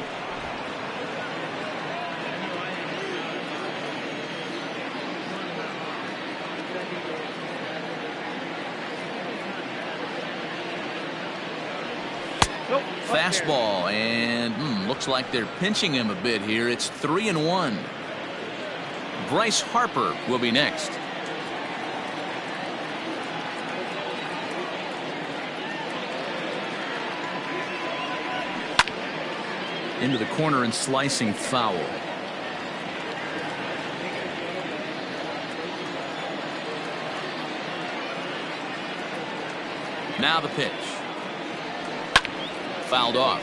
Fastball, and looks like they're pinching him a bit here. It's 3-1. Bryce Harper will be next. Into the corner and slicing foul. Now the pitch. Fouled off.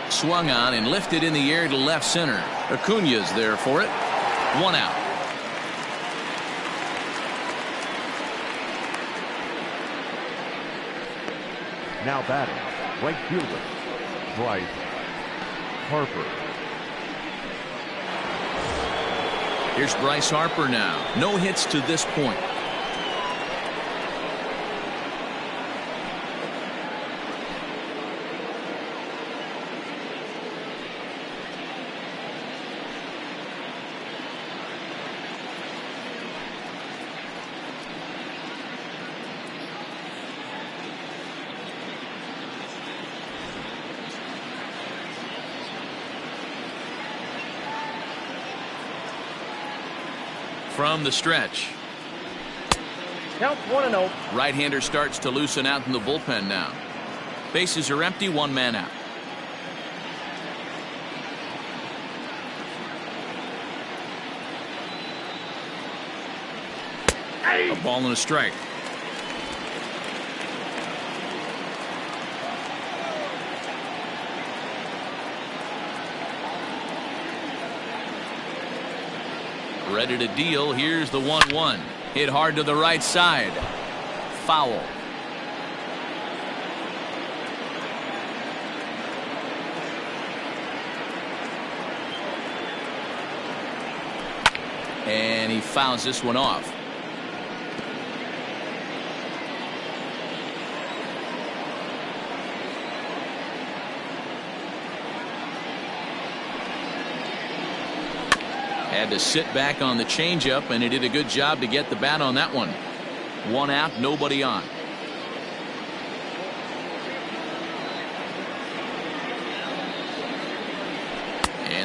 Swung on and lifted in the air to left center. Acuna's there for it. 1 out. Now batting, right fielder, Bryce Harper. Here's Bryce Harper now. No hits to this point. From the stretch. Count 1-0. Right-hander starts to loosen out in the bullpen now. Bases are empty, 1 man out. A ball and a strike. Ready to deal. Here's the 1-1. Hit hard to the right side. Foul. And he fouls this one off. Had to sit back on the changeup, and he did a good job to get the bat on that one. 1 out, nobody on.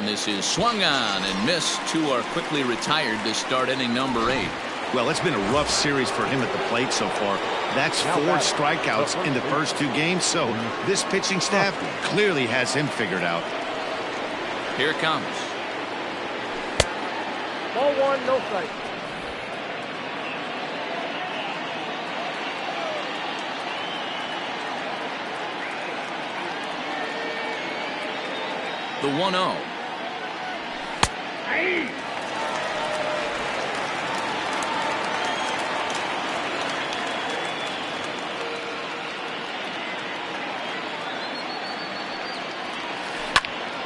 And this is swung on and missed. Two are quickly retired to start inning number 8. Well, it's been a rough series for him at the plate so far. That's 4 strikeouts in the first 2 games, so this pitching staff clearly has him figured out. Here it comes. Ball 1, no strike. The 1-0.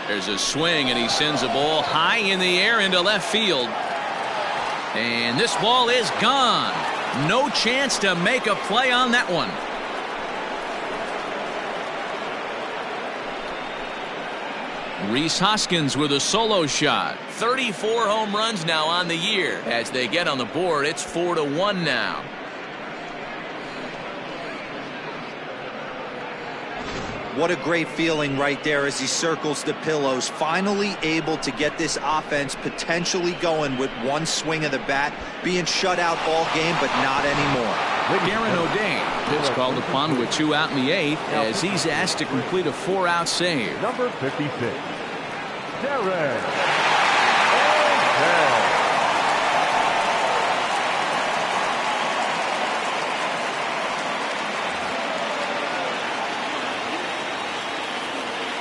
There's a swing, and he sends a ball high in the air into left field. And this ball is gone. No chance to make a play on that one. Rhys Hoskins with a solo shot. 34 home runs now on the year. As they get on the board, it's 4-1 now. What a great feeling right there as he circles the pillows. Finally able to get this offense potentially going with one swing of the bat. Being shut out all game, but not anymore. Darren O'Day. Pitch called upon with 2 out in the 8th as he's asked to complete a 4-out save. Number 56, Darren O'Day.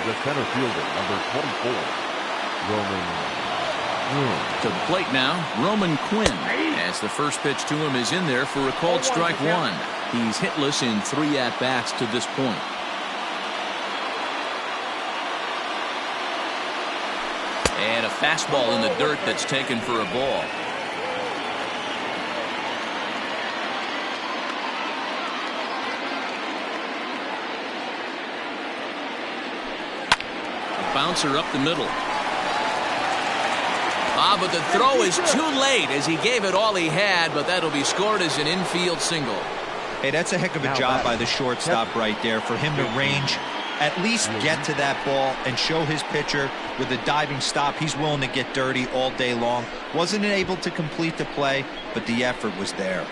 The center fielder, number 24, Roman. To the plate now, Roman Quinn. As the first pitch to him is in there for a called strike 1. He's hitless in 3 at-bats to this point. And a fastball in the dirt that's taken for a ball. Bouncer up the middle. But the throw is too late as he gave it all he had, but that'll be scored as an infield single. Hey, that's a heck of a job by the shortstop right there for him to range, at least get to that ball and show his pitcher with a diving stop. He's willing to get dirty all day long. Wasn't able to complete the play, but the effort was there.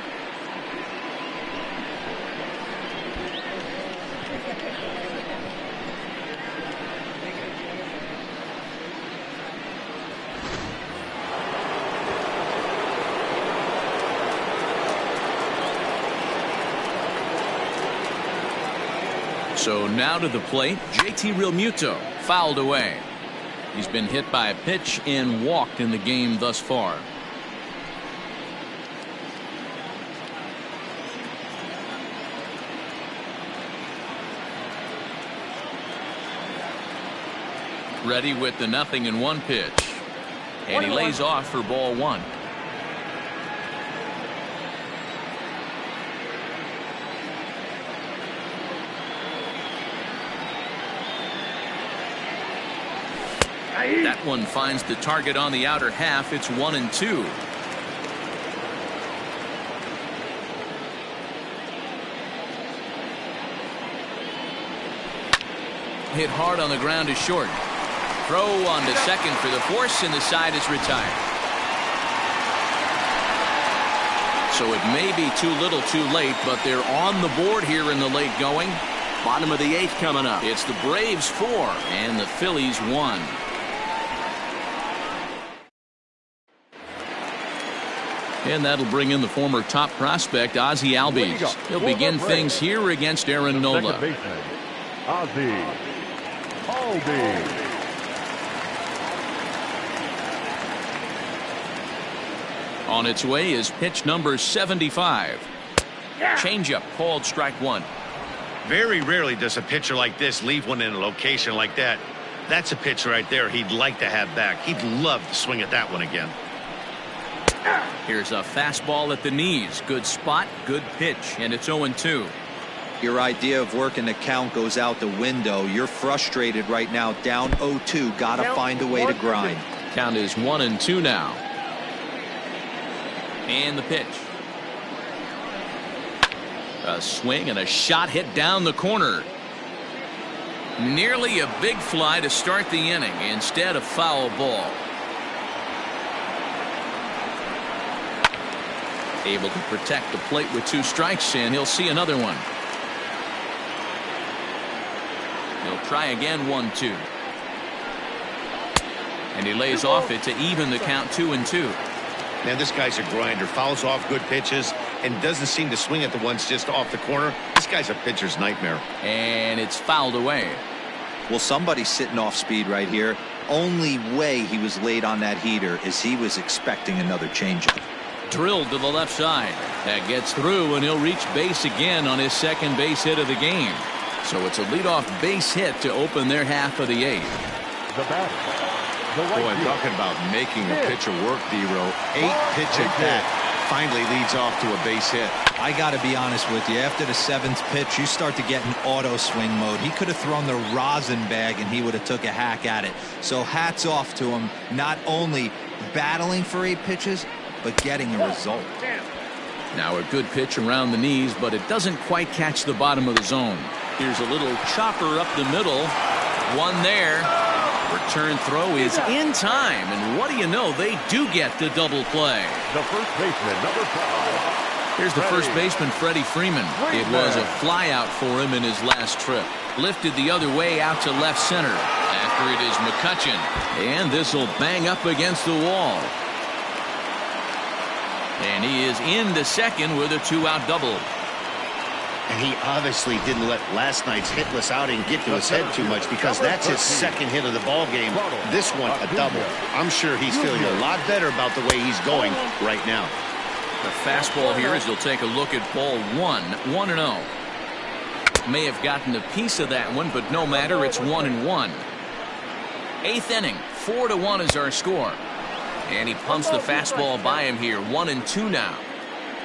So now to the plate, JT Realmuto fouled away. He's been hit by a pitch and walked in the game thus far. Ready with the 0-1 pitch. And he lays off for ball 1. That one finds the target on the outer half. It's 1-2. Hit hard on the ground is short. Throw on to second for the force, and the side is retired. So it may be too little too late, but they're on the board here in the late going. Bottom of the 8th coming up. It's the Braves 4 and the Phillies 1. And that'll bring in the former top prospect, Ozzie Albies. He'll begin things here against Aaron Nola. Ozzie Albies. On its way is pitch number 75. Changeup called strike 1. Very rarely does a pitcher like this leave one in a location like that. That's a pitch right there he'd like to have back. He'd love to swing at that one again. Here's a fastball at the knees. Good spot, good pitch, and it's 0-2. Your idea of working the count goes out the window. You're frustrated right now, down 0-2. Gotta find a way to grind. Count is 1-2 now. And the pitch. A swing and a shot hit down the corner. Nearly a big fly to start the inning instead of foul ball. Able to protect the plate with 2 strikes, and he'll see another one. He'll try again, 1-2. And he lays off it to even the count 2-2. Man, this guy's a grinder. Fouls off good pitches and doesn't seem to swing at the ones just off the corner. This guy's a pitcher's nightmare. And it's fouled away. Well, somebody's sitting off speed right here. Only way he was late on that heater is he was expecting another changeup. Drilled to the left side. That gets through, and he'll reach base again on his second base hit of the game. So it's a leadoff base hit to open their half of the 8th. The batter, the right Boy, field. talking about making a pitcher work, D-Row. 8-pitch at bat finally leads off to a base hit. I got to be honest with you. After the 7th pitch, you start to get in auto swing mode. He could have thrown the rosin bag, and he would have took a hack at it. So hats off to him, not only battling for 8 pitches, but getting a result. Now a good pitch around the knees, but it doesn't quite catch the bottom of the zone. Here's a little chopper up the middle. One there. Return throw is in time, and what do you know, they do get the double play. The first baseman, number 5. Here's the first baseman, Freddie Freeman. It was a fly out for him in his last trip. Lifted the other way out to left center. After it is Mccutchen, and this will bang up against the wall. And he is into second with a 2-out double. And he obviously didn't let last night's hitless outing get to his head too much, because that's his second hit of the ball game. This one a double. I'm sure he's feeling a lot better about the way he's going right now. The fastball here as he'll take a look at ball 1, 1-0. May have gotten a piece of that one, but no matter, it's 1-1. 8th inning, 4-1 is our score. And he pumps the fastball by him here, 1-2 now.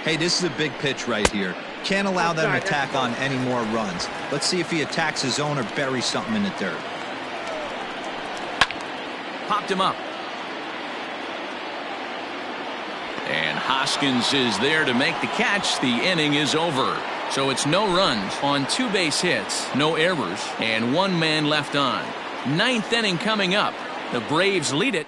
Hey, this is a big pitch right here. Can't allow them to tack on any more runs. Let's see if he attacks his own or buries something in the dirt. Popped him up. And Hoskins is there to make the catch. The inning is over. So it's no runs on 2 base hits, no errors, and 1 man left on. 9th inning coming up. The Braves lead it.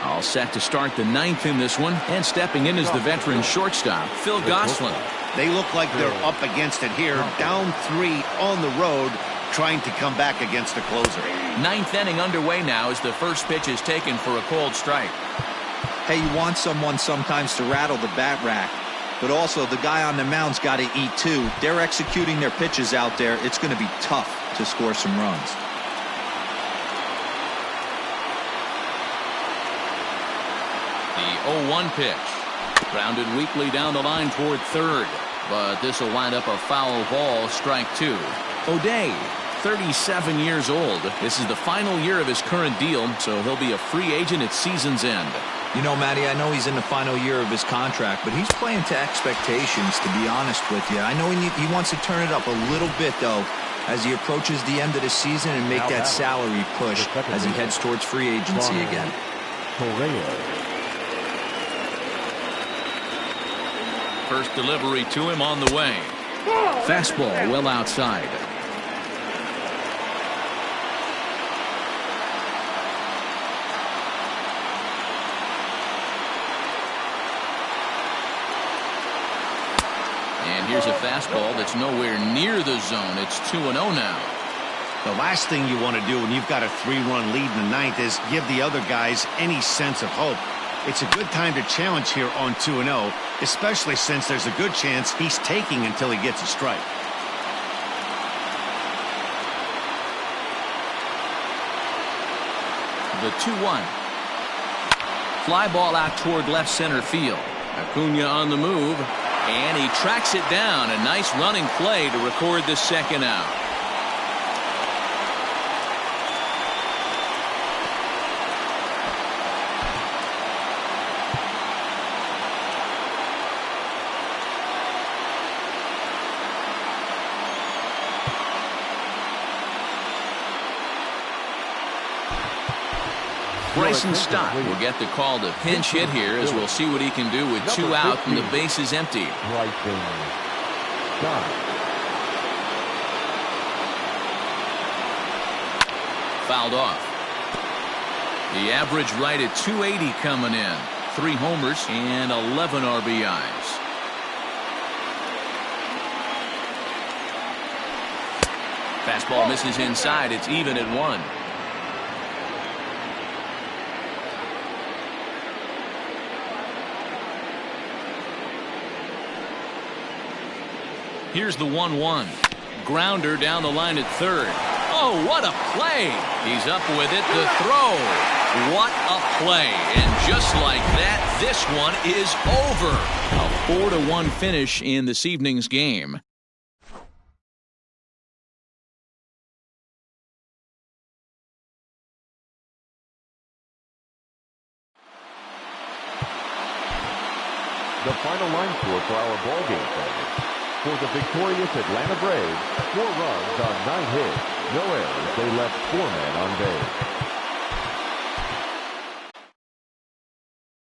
All set to start the 9th in this one, and stepping in is the veteran shortstop, Phil Gosselin. They look like they're up against it here, down 3 on the road, trying to come back against the closer. 9th inning underway now as the first pitch is taken for a called strike. Hey, you want someone sometimes to rattle the bat rack, but also the guy on the mound's got to eat too. They're executing their pitches out there. It's going to be tough to score some runs. The 0-1 pitch. Grounded weakly down the line toward third. But this will wind up a foul ball, strike 2. O'Day, 37 years old. This is the final year of his current deal, so he'll be a free agent at season's end. You know, Matty, I know he's in the final year of his contract, but he's playing to expectations, to be honest with you. I know he wants to turn it up a little bit, though, as he approaches the end of the season and make that salary push as he heads towards free agency again. First delivery to him on the way. Fastball well outside. And here's a fastball that's nowhere near the zone. It's 2-0 now. The last thing you want to do when you've got a 3-run lead in the 9th is give the other guys any sense of hope. It's a good time to challenge here on 2-0, especially since there's a good chance he's taking until he gets a strike. The 2-1. Fly ball out toward left center field. Acuna on the move, and he tracks it down. A nice running play to record the second out. Bryson Stott will get the call to pinch hit here, as we'll see what he can do with 2 out and the base is empty. fouled off. The average right at 280 coming in. 3 homers and 11 RBIs. Fastball misses inside. It's even at 1. Here's the 1-1. Grounder down the line at third. Oh, what a play. He's up with it. The throw. What a play. And just like that, this one is over. A 4-1 finish in this evening's game. The final line score for our ballgame fans. For the victorious Atlanta Braves, 4 runs on 9 hits, no errors. They left 4 men on base.